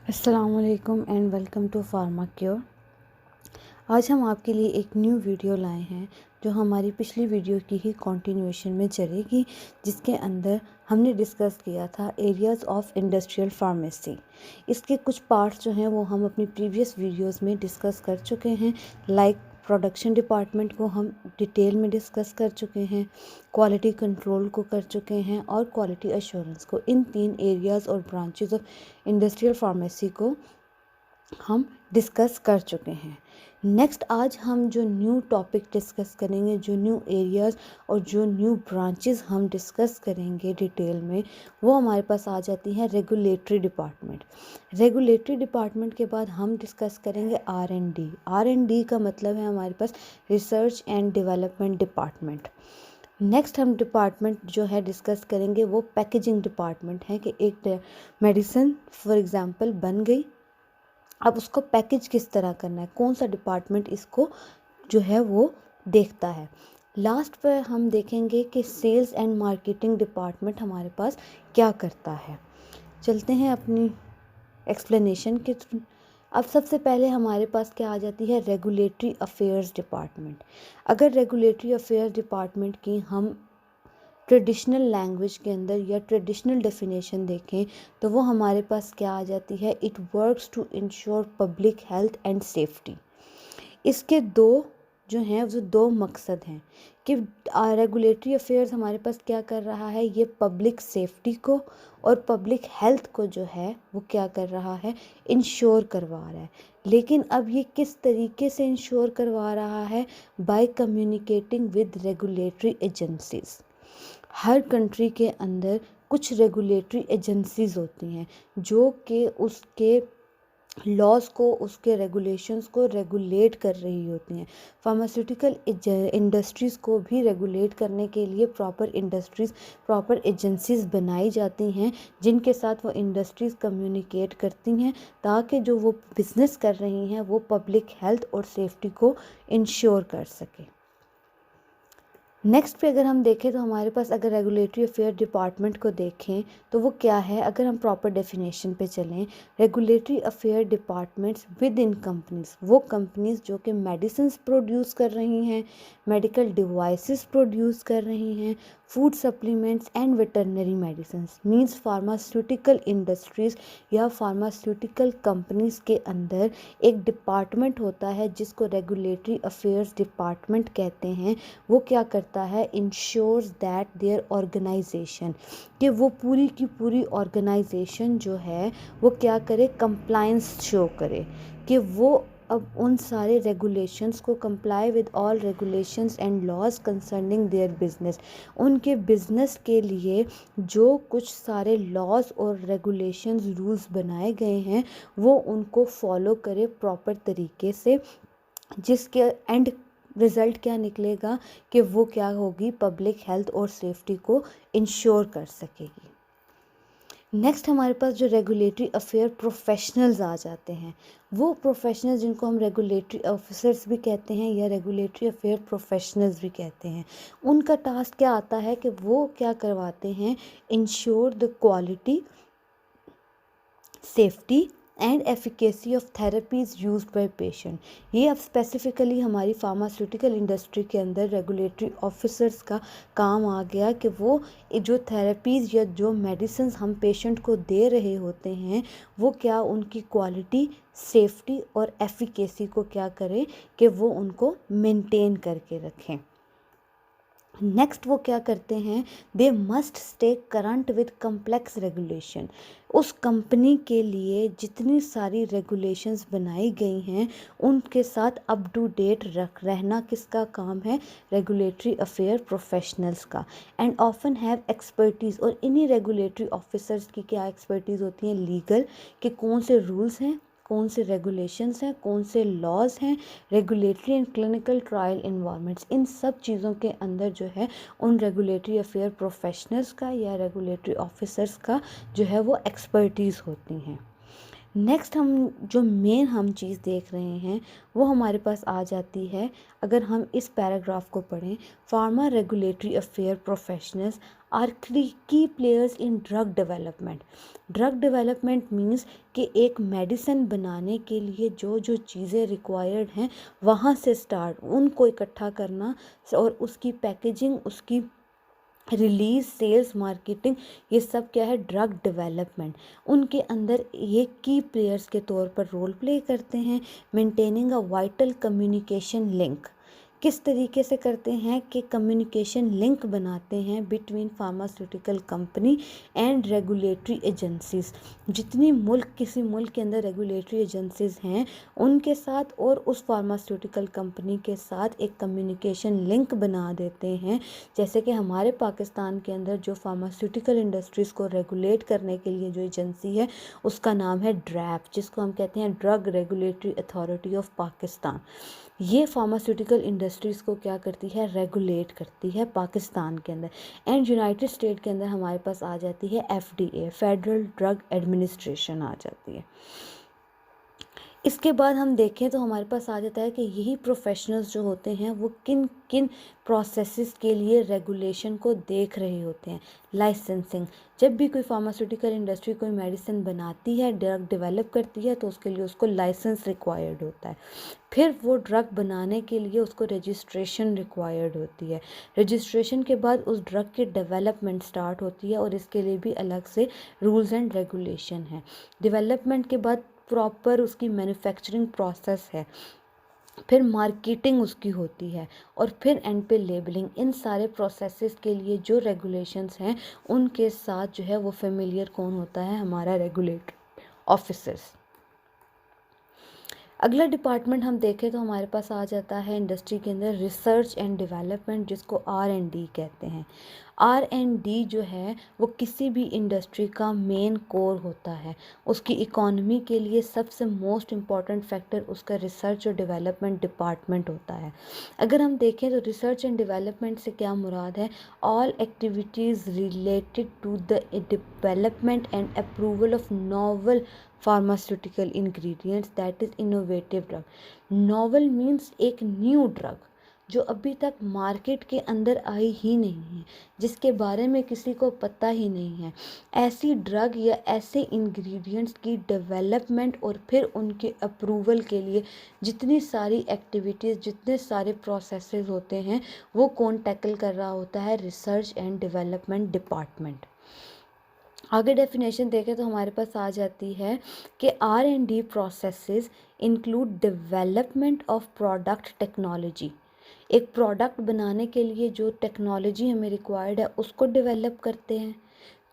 अस्सलामुअलैकुम and welcome to Pharma Cure. आज हम आपके लिए एक न्यू वीडियो लाए हैं जो हमारी पिछली वीडियो की ही कंटिन्यूएशन में चलेगी, जिसके अंदर हमने डिस्कस किया था एरियाज़ ऑफ इंडस्ट्रियल फार्मेसी। इसके कुछ पार्ट्स जो हैं वो हम अपनी प्रीवियस वीडियोस में डिस्कस कर चुके हैं। लाइक प्रोडक्शन डिपार्टमेंट को हम डिटेल में डिस्कस कर चुके हैं, क्वालिटी कंट्रोल को कर चुके हैं और क्वालिटी एश्योरेंस को। इन 3 एरियाज़ और ब्रांचेस ऑफ इंडस्ट्रियल फार्मेसी को हम डिस्कस कर चुके हैं। नेक्स्ट आज हम जो न्यू टॉपिक डिस्कस करेंगे, जो न्यू एरियाज़ और जो न्यू ब्रांचेस हम डिस्कस करेंगे डिटेल में, वो हमारे पास आ जाती हैं रेगुलेटरी डिपार्टमेंट। रेगुलेटरी डिपार्टमेंट के बाद हम डिस्कस करेंगे R&D। R&D का मतलब है हमारे पास research and development department. Next हम डिपार्टमेंट जो है डिस्कस करेंगे वो पैकेजिंग डिपार्टमेंट है कि एक मेडिसिन फॉर एग्जांपल बन गई, अब उसको पैकेज किस तरह करना है, कौन सा डिपार्टमेंट इसको जो है वो देखता है। लास्ट पर हम देखेंगे कि सेल्स एंड मार्केटिंग डिपार्टमेंट हमारे पास क्या करता है। चलते हैं अपनी एक्सप्लेनेशन के थ्रू। अब सबसे पहले हमारे पास क्या आ जाती है, रेगुलेटरी अफेयर्स डिपार्टमेंट। अगर रेगुलेटरी अफेयर्स डिपार्टमेंट की हम ट्रेडिशनल लैंग्वेज के अंदर या ट्रेडिशनल डेफिनेशन देखें तो वो हमारे पास क्या आ जाती है, it works to ensure public health and safety. इसके जो हैं वो दो मकसद हैं कि रेगुलेटरी अफेयर्स हमारे पास क्या कर रहा है, ये पब्लिक सेफ्टी को और पब्लिक हेल्थ को जो है वो क्या कर रहा है, इंश्योर करवा रहा है। लेकिन अब ये किस तरीके से इंश्योर करवा रहा है, by communicating with regulatory agencies. हर कंट्री के अंदर कुछ रेगुलेटरी एजेंसीज होती हैं जो कि उसके लॉज को, उसके रेगुलेशंस को रेगुलेट कर रही होती हैं। फार्मास्यूटिकल इंडस्ट्रीज़ को भी रेगुलेट करने के लिए प्रॉपर एजेंसीज बनाई जाती हैं जिनके साथ वो इंडस्ट्रीज़ कम्युनिकेट करती हैं ताकि जो वो बिज़नेस कर रही हैं वो पब्लिक हेल्थ और सेफ्टी को इंश्योर कर सके। नेक्स्ट पे अगर हम देखें तो हमारे पास अगर रेगुलेटरी अफेयर डिपार्टमेंट को देखें तो वो क्या है, अगर हम प्रॉपर डेफिनेशन पे चलें, regulatory affair departments with in companies, वो कंपनीज जो कि मेडिसिन्स प्रोड्यूस कर रही हैं, मेडिकल डिवाइसेस प्रोड्यूस कर रही हैं, food supplements and veterinary medicines, means pharmaceutical industries या फार्मास्यूटिकल कंपनीज के अंदर एक डिपार्टमेंट होता है जिसको रेगुलेटरी अफेयर्स डिपार्टमेंट कहते हैं। वो क्या करता है, इंश्योर्स दैट देयर ऑर्गेनाइजेशन, कि वो पूरी की पूरी ऑर्गेनाइजेशन जो है वो क्या करे, कंप्लायंस शो करे, कि वो अब उन सारे रेगुलेशंस को comply with all regulations and laws concerning their business. उनके बिजनेस के लिए जो कुछ सारे लॉज और रेगुलेशंस रूल्स बनाए गए हैं वो उनको फॉलो करे प्रॉपर तरीके से, जिसके एंड रिज़ल्ट क्या निकलेगा कि वो क्या होगी, पब्लिक हेल्थ और सेफ्टी को इंश्योर कर सकेगी। नेक्स्ट हमारे पास जो रेगुलेटरी अफेयर प्रोफेशनल्स आ जाते हैं, वो प्रोफेशनल्स जिनको हम रेगुलेटरी ऑफिसर्स भी कहते हैं या रेगुलेटरी अफेयर प्रोफेशनल्स भी कहते हैं, उनका टास्क क्या आता है कि वो क्या करवाते हैं, ensure the quality, safety and efficacy of therapies used by patient. ये अब स्पेसिफिकली हमारी फार्मास्यूटिकल इंडस्ट्री के अंदर रेगुलेटरी ऑफिसर्स का काम आ गया कि वो जो थेरेपीज़ या जो मेडिसिन्स हम पेशेंट को दे रहे होते हैं वो क्या उनकी क्वालिटी, सेफ्टी और एफिकेसी को क्या करें कि वो उनको मेंटेन करके रखें। नेक्स्ट वो क्या करते हैं, they must stay current with complex regulation. उस कंपनी के लिए जितनी सारी रेगुलेशंस बनाई गई हैं उनके साथ अप टू डेट रहना किसका काम है, रेगुलेटरी अफेयर प्रोफेशनल्स का। एंड ऑफन हैव एक्सपर्टीज़, और इन्हीं रेगुलेटरी ऑफिसर्स की क्या एक्सपर्टीज़ होती है, लीगल, कि कौन से रूल्स हैं, कौन से रेगुलेशंस हैं, कौन से लॉज हैं, regulatory and clinical trial environments, इन सब चीज़ों के अंदर जो है उन रेगुलेटरी अफेयर प्रोफेशनल्स का या रेगुलेटरी ऑफिसर्स का जो है वो एक्सपर्टीज़ होती हैं। नेक्स्ट हम चीज़ देख रहे हैं वो हमारे पास आ जाती है। अगर हम इस पैराग्राफ को पढ़ें, pharma regulatory affair professionals are key players in drug development. Drug development means कि एक मेडिसिन बनाने के लिए जो जो चीज़ें रिक्वायर्ड हैं वहाँ से स्टार्ट उनको इकट्ठा करना और उसकी पैकेजिंग, उसकी रिलीज, सेल्स, मार्केटिंग, ये सब क्या है, ड्रग डेवलपमेंट। उनके अंदर ये की प्लेयर्स के तौर पर रोल प्ले करते हैं। Maintaining a vital communication link, किस तरीके से करते हैं कि कम्युनिकेशन लिंक बनाते हैं between pharmaceutical company and regulatory agencies. जितनी किसी मुल्क के अंदर रेगुलेटरी एजेंसीज हैं उनके साथ और उस फार्मास्यूटिकल कंपनी के साथ एक कम्युनिकेशन लिंक बना देते हैं। जैसे कि हमारे पाकिस्तान के अंदर जो फार्मास्यूटिकल इंडस्ट्रीज़ को रेगुलेट करने के लिए जो एजेंसी है उसका नाम है ड्रैप, जिसको हम कहते हैं drug regulatory authority of Pakistan. ये फार्मास्यूटिकल इंडस्ट्रीज़ को क्या करती है, रेगुलेट करती है पाकिस्तान के अंदर। एंड यूनाइटेड स्टेट के अंदर हमारे पास आ जाती है FDA, फेडरल ड्रग एडमिनिस्ट्रेशन आ जाती है। इसके बाद हम देखें तो हमारे पास आ जाता है कि यही प्रोफेशनल्स जो होते हैं वो किन किन प्रोसेसेस के लिए रेगुलेशन को देख रहे होते हैं। लाइसेंसिंग, जब भी कोई फार्मास्यूटिकल इंडस्ट्री कोई मेडिसिन बनाती है, ड्रग डेवलप करती है, तो उसके लिए उसको लाइसेंस रिक्वायर्ड होता है। फिर वो ड्रग बनाने के लिए उसको रजिस्ट्रेशन रिक्वायर्ड होती है। रजिस्ट्रेशन के बाद उस ड्रग की डेवलपमेंट स्टार्ट होती है और इसके लिए भी अलग से रूल्स एंड रेगुलेशन है। डेवलपमेंट के बाद प्रॉपर उसकी मैन्युफैक्चरिंग प्रोसेस है, फिर मार्केटिंग उसकी होती है और फिर एंड पे लेबलिंग। इन सारे प्रोसेसेस के लिए जो रेगुलेशंस हैं उनके साथ जो है वो फेमिलियर कौन होता है, हमारा रेगुलेटरी ऑफिसर्स। अगला डिपार्टमेंट हम देखें तो हमारे पास आ जाता है इंडस्ट्री के अंदर रिसर्च एंड डेवलपमेंट, जिसको R&D कहते हैं। R&D जो है वो किसी भी इंडस्ट्री का मेन कोर होता है। उसकी इकोनॉमी के लिए सबसे मोस्ट इम्पॉर्टेंट फैक्टर उसका रिसर्च और डेवलपमेंट डिपार्टमेंट होता है। अगर हम देखें तो रिसर्च एंड डेवलपमेंट से क्या मुराद है, all activities related to the development and approval of novel pharmaceutical ingredients, that is innovative drug. Novel means एक न्यू ड्रग जो अभी तक मार्केट के अंदर आई ही नहीं है, जिसके बारे में किसी को पता ही नहीं है। ऐसी ड्रग या ऐसे इंग्रेडिएंट्स की डेवलपमेंट और फिर उनके अप्रूवल के लिए जितनी सारी एक्टिविटीज़, जितने सारे प्रोसेसेस होते हैं वो कौन टैकल कर रहा होता है, रिसर्च एंड डेवलपमेंट डिपार्टमेंट। आगे डेफिनेशन देखें तो हमारे पास आ जाती है कि R&D processes include development of product technology. एक प्रोडक्ट बनाने के लिए जो टेक्नोलॉजी हमें रिक्वायर्ड है उसको डेवलप करते हैं।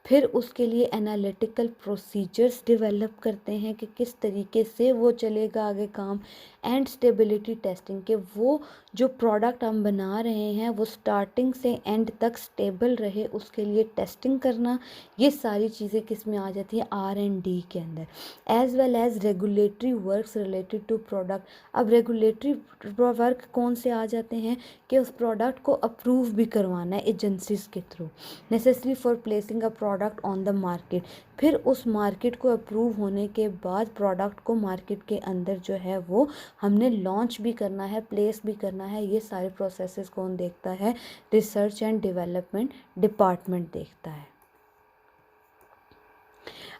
फिर उसके लिए एनालिटिकल प्रोसीजर्स डेवलप करते हैं कि किस तरीके से वो चलेगा आगे काम। एंड स्टेबिलिटी टेस्टिंग, के वो जो प्रोडक्ट हम बना रहे हैं वो स्टार्टिंग से एंड तक स्टेबल रहे, उसके लिए टेस्टिंग करना। ये सारी चीज़ें किस में आ जाती हैं, R&D के अंदर। As well as regulatory works related to product. अब रेगुलेटरी वर्क कौन से आ जाते हैं कि उस प्रोडक्ट को अप्रूव भी करवाना है एजेंसीज के through, necessary for placing a product on the market. फिर उस मार्केट को अप्रूव होने के बाद प्रोडक्ट को मार्केट के अंदर जो है वो हमने लॉन्च भी करना है, प्लेस भी करना है। ये सारे प्रोसेसेस कौन देखता है, रिसर्च एंड डेवलपमेंट डिपार्टमेंट देखता है।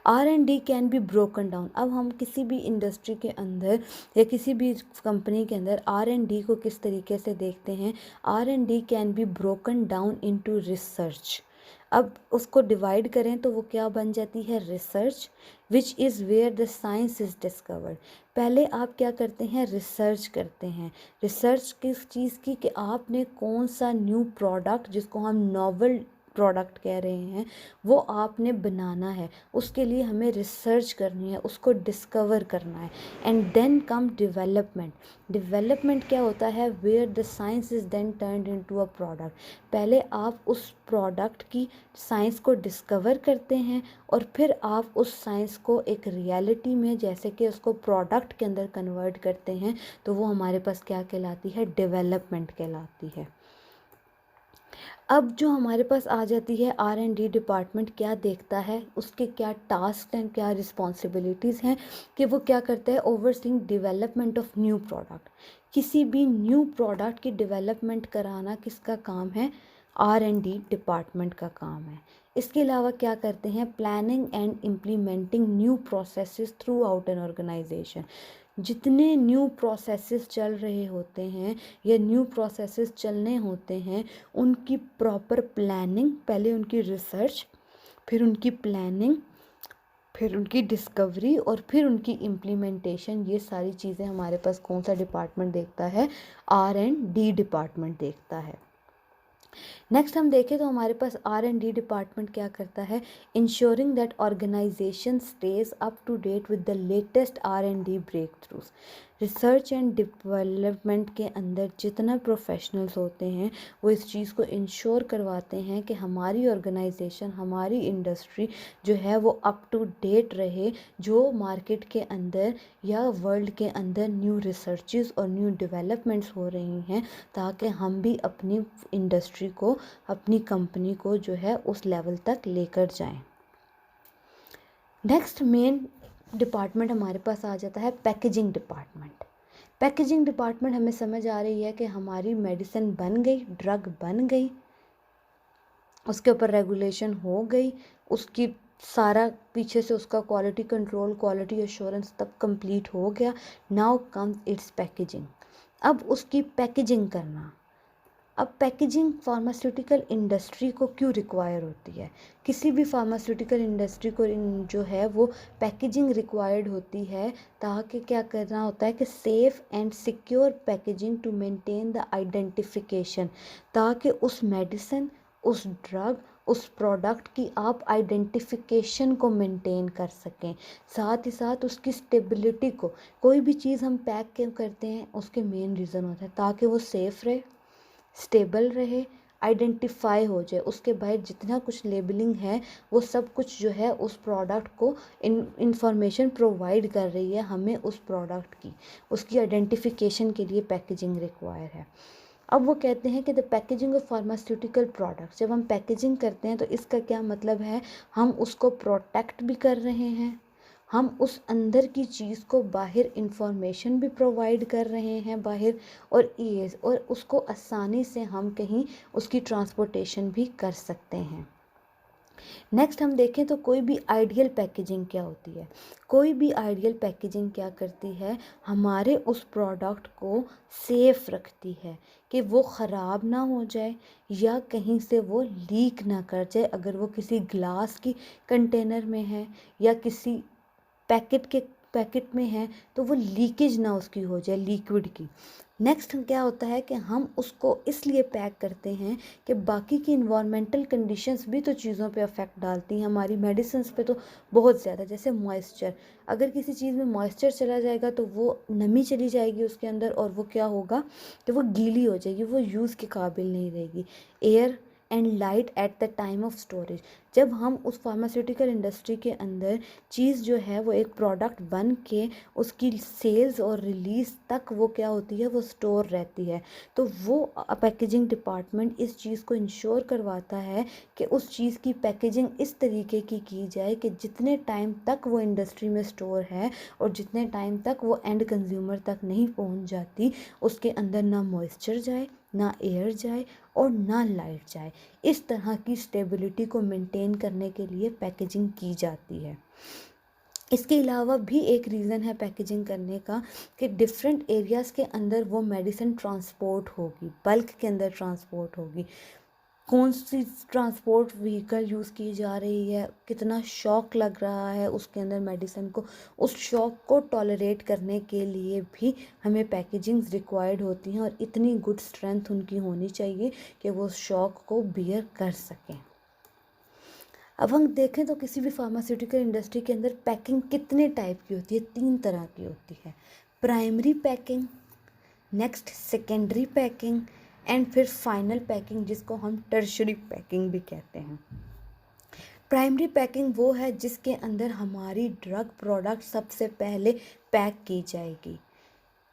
R&D can be broken down. अब हम किसी भी इंडस्ट्री के अंदर या किसी भी कंपनी के अंदर R&D को किस तरीके से देखते हैं, R&D can be broken down into research. अब उसको डिवाइड करें तो वो क्या बन जाती है, research, which is where the science is discovered. पहले आप क्या करते हैं, रिसर्च करते हैं। रिसर्च किस चीज़ की, कि आपने कौन सा न्यू प्रोडक्ट, जिसको हम नॉवल प्रोडक्ट कह रहे हैं, वो आपने बनाना है, उसके लिए हमें रिसर्च करनी है, उसको डिस्कवर करना है। And then come development. Development क्या होता है, where the science is then turned into a product. पहले आप उस प्रोडक्ट की साइंस को डिस्कवर करते हैं और फिर आप उस साइंस को एक रियलिटी में, जैसे कि उसको प्रोडक्ट के अंदर कन्वर्ट करते हैं, तो वो हमारे पास क्या कहलाती है, डेवलपमेंट कहलाती है। अब जो हमारे पास आ जाती है R&D डिपार्टमेंट, क्या देखता है, उसके क्या टास्क हैं, क्या रिस्पॉन्सिबिलिटीज़ हैं, कि वो क्या करता है, overseeing development of new product. किसी भी न्यू प्रोडक्ट की डेवलपमेंट कराना किसका काम है, R&D डिपार्टमेंट का काम है। इसके अलावा क्या करते हैं, planning and implementing new processes throughout an organization. जितने न्यू प्रोसेसेस चल रहे होते हैं या न्यू प्रोसेसेस चलने होते हैं, उनकी प्रॉपर प्लानिंग, पहले उनकी रिसर्च, फिर उनकी प्लानिंग, फिर उनकी डिस्कवरी और फिर उनकी इम्प्लीमेंटेशन, ये सारी चीज़ें हमारे पास कौन सा डिपार्टमेंट देखता है, R&D डिपार्टमेंट देखता है। नेक्स्ट हम देखें तो हमारे पास R&D डिपार्टमेंट क्या करता है, ensuring that organization stage up to date with the latest R&D breakthroughs. Research and development के अंदर जितना प्रोफेशनल्स होते हैं वो इस चीज़ को इंश्योर करवाते हैं कि हमारी ऑर्गेनाइजेशन, हमारी इंडस्ट्री जो है वो अप टू डेट रहे, जो मार्केट के अंदर या वर्ल्ड के अंदर न्यू रिसर्चेस और न्यू डेवलपमेंट्स हो रही हैं, ताकि हम भी अपनी इंडस्ट्री को, अपनी कंपनी को जो है उस लेवल तक लेकर जाएं। नेक्स्ट मेन डिपार्टमेंट हमारे पास आ जाता है पैकेजिंग डिपार्टमेंट। पैकेजिंग डिपार्टमेंट हमें समझ आ रही है कि हमारी मेडिसिन बन गई, ड्रग बन गई, उसके ऊपर रेगुलेशन हो गई, उसकी सारा पीछे से उसका क्वालिटी कंट्रोल, क्वालिटी एश्योरेंस तब कंप्लीट हो गया। Now comes it's packaging. अब उसकी पैकेजिंग करना। अब पैकेजिंग फार्मास्यूटिकल इंडस्ट्री को क्यों रिक्वायर होती है, किसी भी फार्मास्यूटिकल इंडस्ट्री को जो है वो पैकेजिंग रिक्वायर्ड होती है, ताकि क्या करना होता है कि safe and secure packaging to maintain the identification, ताकि उस मेडिसिन, उस ड्रग, उस प्रोडक्ट की आप आइडेंटिफिकेशन को मेंटेन कर सकें, साथ ही साथ उसकी स्टेबिलिटी को। कोई भी चीज़ हम पैक क्यों करते हैं, उसके मेन रीज़न होता है ताकि वो सेफ़ रहे, स्टेबल रहे, आइडेंटिफाई हो जाए, उसके बाहर जितना कुछ लेबलिंग है वो सब कुछ जो है उस प्रोडक्ट को इंफॉर्मेशन प्रोवाइड कर रही है हमें उस प्रोडक्ट की, उसकी आइडेंटिफिकेशन के लिए पैकेजिंग रिक्वायर है। अब वो कहते हैं कि the packaging of pharmaceutical products, जब हम पैकेजिंग करते हैं तो इसका क्या मतलब है, हम उसको प्रोटेक्ट भी कर रहे हैं, हम उस अंदर की चीज़ को बाहर इंफॉर्मेशन भी प्रोवाइड कर रहे हैं बाहर, और ईज़, और उसको आसानी से हम कहीं उसकी ट्रांसपोर्टेशन भी कर सकते हैं। नेक्स्ट हम देखें तो कोई भी आइडियल पैकेजिंग क्या होती है, कोई भी आइडियल पैकेजिंग क्या करती है, हमारे उस प्रोडक्ट को सेफ रखती है कि वो ख़राब ना हो जाए या कहीं से वो लीक ना कर जाए। अगर वो किसी ग्लास की कंटेनर में है या किसी पैकेट में है तो वो लीकेज ना उसकी हो जाए, लिक्विड की। नेक्स्ट क्या होता है कि हम उसको इसलिए पैक करते हैं कि बाकी की इन्वायरमेंटल कंडीशंस भी तो चीज़ों पे अफेक्ट डालती हैं, हमारी मेडिसिन्स पे तो बहुत ज़्यादा। जैसे मॉइस्चर, अगर किसी चीज़ में मॉइस्चर चला जाएगा तो वो नमी चली जाएगी उसके अंदर, और वो क्या होगा कि वो गीली हो जाएगी, वो यूज़ के काबिल नहीं रहेगी। Air and light at the time of storage, जब हम उस फार्मास्यूटिकल इंडस्ट्री के अंदर चीज़ जो है वो एक प्रोडक्ट बन के उसकी सेल्स और रिलीज़ तक वो क्या होती है, वो स्टोर रहती है, तो वो पैकेजिंग डिपार्टमेंट इस चीज़ को इंश्योर करवाता है कि उस चीज़ की पैकेजिंग इस तरीके की जाए कि जितने टाइम तक वो इंडस्ट्री में स्टोर है और जितने टाइम तक वो एंड कंज्यूमर तक नहीं पहुंच जाती, उसके अंदर ना मॉइस्चर जाए, ना एयर जाए और ना लाइट जाए। इस तरह की स्टेबिलिटी को मेंटेन करने के लिए पैकेजिंग की जाती है। इसके अलावा भी एक रीज़न है पैकेजिंग करने का कि डिफरेंट एरियाज़ के अंदर वो मेडिसिन ट्रांसपोर्ट होगी, बल्क के अंदर ट्रांसपोर्ट होगी, कौन सी ट्रांसपोर्ट व्हीकल यूज़ की जा रही है, कितना शॉक लग रहा है उसके अंदर मेडिसिन को, उस शॉक को टॉलरेट करने के लिए भी हमें पैकेजिंग्स रिक्वायर्ड होती हैं, और इतनी गुड स्ट्रेंथ उनकी होनी चाहिए कि वो शॉक को बियर कर सकें। अब हम देखें तो किसी भी फार्मास्यूटिकल इंडस्ट्री के अंदर पैकिंग कितने टाइप की होती है, 3 तरह की होती है। Primary packing, next secondary packing, and फिर फाइनल पैकिंग, जिसको हम टर्शरी पैकिंग भी कहते हैं। प्राइमरी पैकिंग वो है जिसके अंदर हमारी ड्रग प्रोडक्ट सबसे पहले पैक की जाएगी,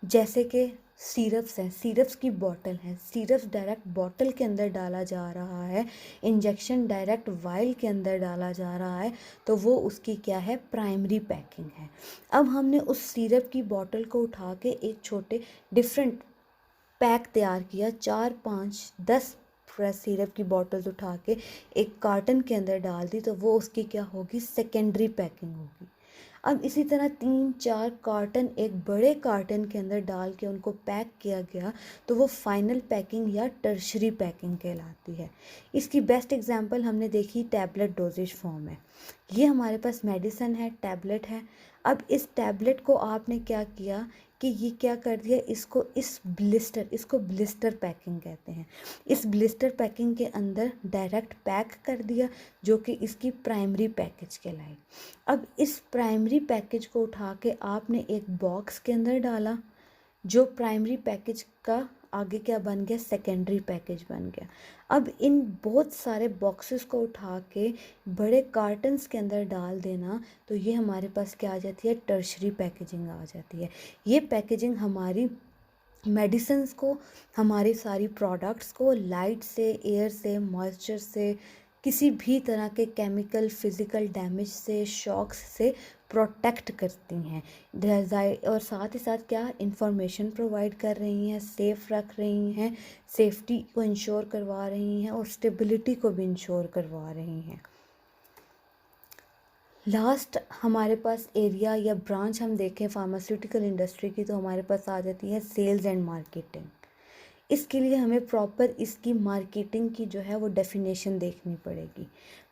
जैसे कि सिरप्स हैं, सिरप्स की बॉटल है, सिरप्स डायरेक्ट बॉटल के अंदर डाला जा रहा है, इंजेक्शन डायरेक्ट वाइल के अंदर डाला जा रहा है, तो वो उसकी क्या है, प्राइमरी पैकिंग है। अब हमने उस सिरप की बॉटल को उठा के एक छोटे डिफरेंट पैक तैयार किया, 4 5 10 सिरप की बॉटल्स उठा के एक कार्टन के अंदर डाल दी, तो वो उसकी क्या होगी, सेकेंडरी पैकिंग होगी। अब इसी तरह 3 4 कार्टन एक बड़े कार्टन के अंदर डाल के उनको पैक किया गया, तो वो फाइनल पैकिंग या टर्शरी पैकिंग कहलाती है। इसकी बेस्ट एग्जांपल हमने देखी टैबलेट डोजेज फॉर्म में। ये हमारे पास मेडिसिन है, टैबलेट है। अब इस टैबलेट को आपने क्या किया कि ये क्या कर दिया, इसको ब्लिस्टर पैकिंग कहते हैं। इस ब्लिस्टर पैकिंग के अंदर डायरेक्ट पैक कर दिया, जो कि इसकी प्राइमरी पैकेज कहलाई। अब इस प्राइमरी पैकेज को उठा के आपने एक बॉक्स के अंदर डाला, जो प्राइमरी पैकेज का आगे क्या बन गया, सेकेंडरी पैकेज बन गया। अब इन बहुत सारे बॉक्सेस को उठा के बड़े कार्टन्स के अंदर डाल देना, तो ये हमारे पास क्या आ जाती है, टर्शरी पैकेजिंग आ जाती है। ये पैकेजिंग हमारी मेडिसिन्स को, हमारी सारी प्रोडक्ट्स को लाइट से, एयर से, मॉइस्चर से, किसी भी तरह के केमिकल फिज़िकल डैमेज से, शॉक्स से प्रोटेक्ट करती हैं। और साथ ही साथ क्या इंफॉर्मेशन प्रोवाइड कर रही हैं, सेफ़ रख रही हैं, सेफ्टी को इंश्योर करवा रही हैं और स्टेबिलिटी को भी इंश्योर करवा रही हैं। लास्ट हमारे पास एरिया या ब्रांच हम देखें फार्मास्यूटिकल इंडस्ट्री की, तो हमारे पास आ जाती है सेल्स एंड मार्केटिंग। इसके लिए हमें प्रॉपर इसकी मार्केटिंग की जो है वो डेफिनेशन देखनी पड़ेगी।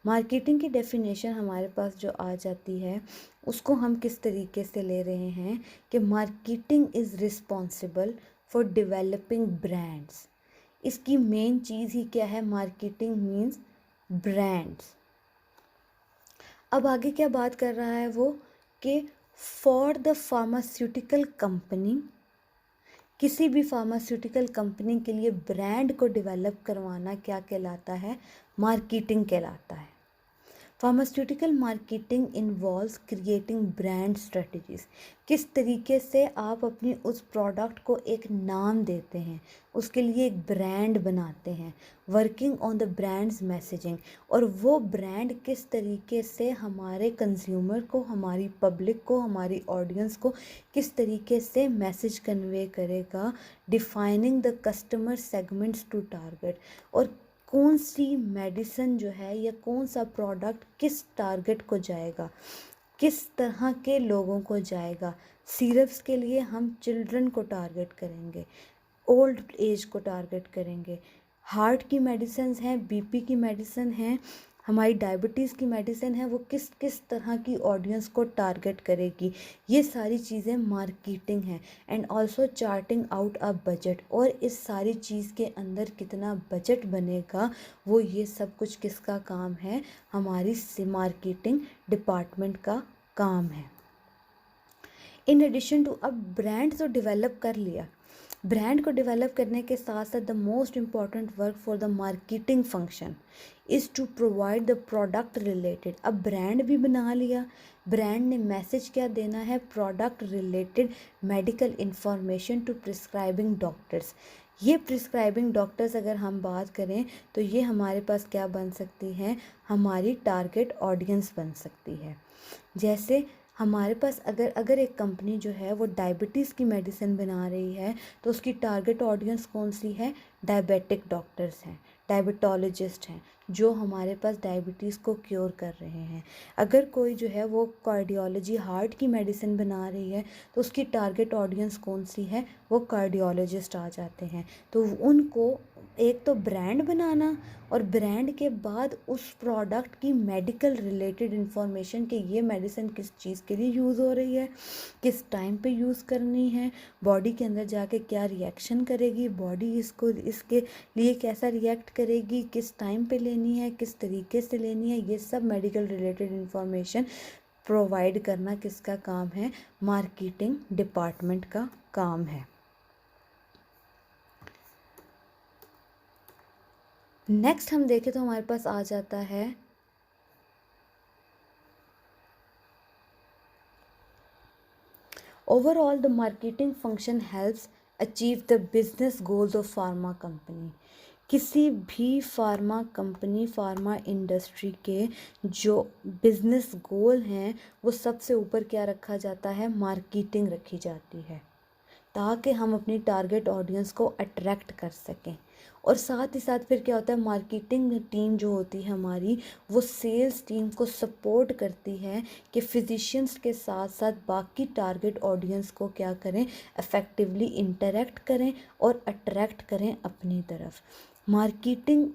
मार्केटिंग की डेफिनेशन हमारे पास जो आ जाती है, उसको हम किस तरीके से ले रहे हैं कि marketing is responsible for developing brands. इसकी मेन चीज़ ही क्या है, मार्केटिंग मीन्स ब्रांड्स। अब आगे क्या बात कर रहा है वो, कि फॉर द फार्मास्यूटिकल कंपनी, किसी भी फार्मास्यूटिकल कंपनी के लिए ब्रांड को डेवलप करवाना क्या कहलाता है, मार्केटिंग कहलाता है। Pharmaceutical marketing involves creating brand strategies. किस तरीके से आप अपनी उस प्रोडक्ट को एक नाम देते हैं, उसके लिए एक ब्रांड बनाते हैं, working on the brands messaging, और वो ब्रांड किस तरीके से हमारे कंज्यूमर को, हमारी पब्लिक को, हमारी ऑडियंस को किस तरीके से मैसेज कन्वे करेगा, defining the customer segments to target, और कौन सी मेडिसिन जो है या कौन सा प्रोडक्ट किस टारगेट को जाएगा, किस तरह के लोगों को जाएगा। सिरप्स के लिए हम चिल्ड्रन को टारगेट करेंगे, ओल्ड एज को टारगेट करेंगे। हार्ट की मेडिसिन हैं, बीपी की मेडिसिन हैं, हमारी डायबिटीज़ की मेडिसिन है, वो किस किस तरह की ऑडियंस को टारगेट करेगी, ये सारी चीज़ें मार्केटिंग है। And also charting out a budget, और इस सारी चीज़ के अंदर कितना बजट बनेगा, वो ये सब कुछ किसका काम है, हमारी मार्केटिंग डिपार्टमेंट का काम है। इन एडिशन टू, अब ब्रांड तो डेवलप कर लिया, ब्रांड को डेवलप करने के साथ साथ the most important work for the marketing function is to provide the product related. अब ब्रांड भी बना लिया, ब्रांड ने मैसेज क्या देना है, product related medical information to prescribing doctors. ये प्रिस्क्राइबिंग डॉक्टर्स अगर हम बात करें, तो ये हमारे पास क्या बन सकती है, हमारी टारगेट ऑडियंस बन सकती है। जैसे हमारे पास अगर एक कंपनी जो है वो डायबिटीज़ की मेडिसिन बना रही है, तो उसकी टारगेट ऑडियंस कौन सी है, डायबिटिक डॉक्टर्स हैं, डायबिटोलॉजिस्ट हैं, जो हमारे पास डायबिटीज़ को क्योर कर रहे हैं। अगर कोई जो है वो कार्डियोलॉजी हार्ट की मेडिसिन बना रही है, तो उसकी टारगेट ऑडियंस कौन सी है, वो कार्डियोलॉजिस्ट आ जाते हैं। तो उनको एक तो ब्रांड बनाना, और ब्रांड के बाद उस प्रोडक्ट की मेडिकल रिलेटेड इन्फॉर्मेशन कि ये मेडिसिन किस चीज़ के लिए यूज़ हो रही है, किस टाइम पे यूज़ करनी है, बॉडी के अंदर जाके क्या रिएक्शन करेगी, बॉडी इसके लिए कैसा रिएक्ट करेगी, किस टाइम पे लेनी है, किस तरीके से लेनी है, ये सब मेडिकल रिलेटेड इन्फॉर्मेशन प्रोवाइड करना किसका काम है, मार्केटिंग डिपार्टमेंट का काम है। नेक्स्ट हम देखें तो हमारे पास आ जाता है overall the marketing function helps achieve the business goals of pharma company. किसी भी फार्मा कंपनी, फार्मा इंडस्ट्री के जो बिजनेस गोल हैं वो सबसे ऊपर क्या रखा जाता है, मार्केटिंग रखी जाती है, ताकि हम अपनी टारगेट ऑडियंस को अट्रैक्ट कर सकें। और साथ ही साथ फिर क्या होता है, मार्केटिंग टीम जो होती है हमारी, वो सेल्स टीम को सपोर्ट करती है कि फिजिशियंस के साथ साथ बाकी टारगेट ऑडियंस को क्या करें, इफ़ेक्टिवली इंटरेक्ट करें और अट्रैक्ट करें अपनी तरफ। मार्केटिंग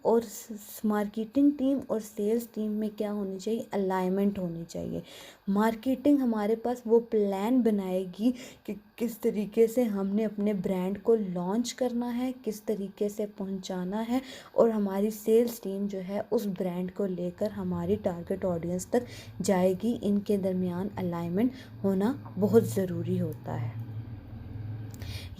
टीम और सेल्स टीम में क्या होनी चाहिए, अलाइनमेंट होनी चाहिए। मार्केटिंग हमारे पास वो प्लान बनाएगी कि किस तरीके से हमने अपने ब्रांड को लॉन्च करना है, किस तरीके से पहुंचाना है, और हमारी सेल्स टीम जो है उस ब्रांड को लेकर हमारी टारगेट ऑडियंस तक जाएगी। इनके दरमियान अलाइनमेंट होना बहुत ज़रूरी होता है।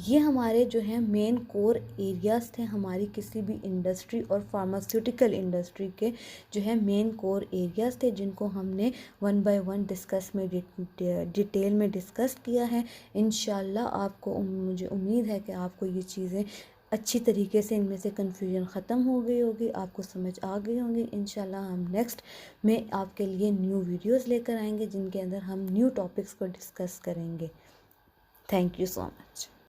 ये हमारे जो हैं मेन कोर एरियाज़ थे हमारी किसी भी इंडस्ट्री और फार्मास्यूटिकल इंडस्ट्री के जो है मेन कोर एरियाज़ थे, जिनको हमने वन बाय वन डिटेल में डिस्कस किया है। इंशाल्लाह आपको मुझे उम्मीद है कि आपको ये चीज़ें अच्छी तरीके से, इनमें से कन्फ्यूजन ख़त्म हो गई होगी, आपको समझ आ गई होंगी। इंशाल्लाह हम नेक्स्ट में आपके लिए न्यू वीडियोज़ लेकर आएंगे जिनके अंदर हम न्यू टॉपिक्स को डिस्कस करेंगे। Thank you so much.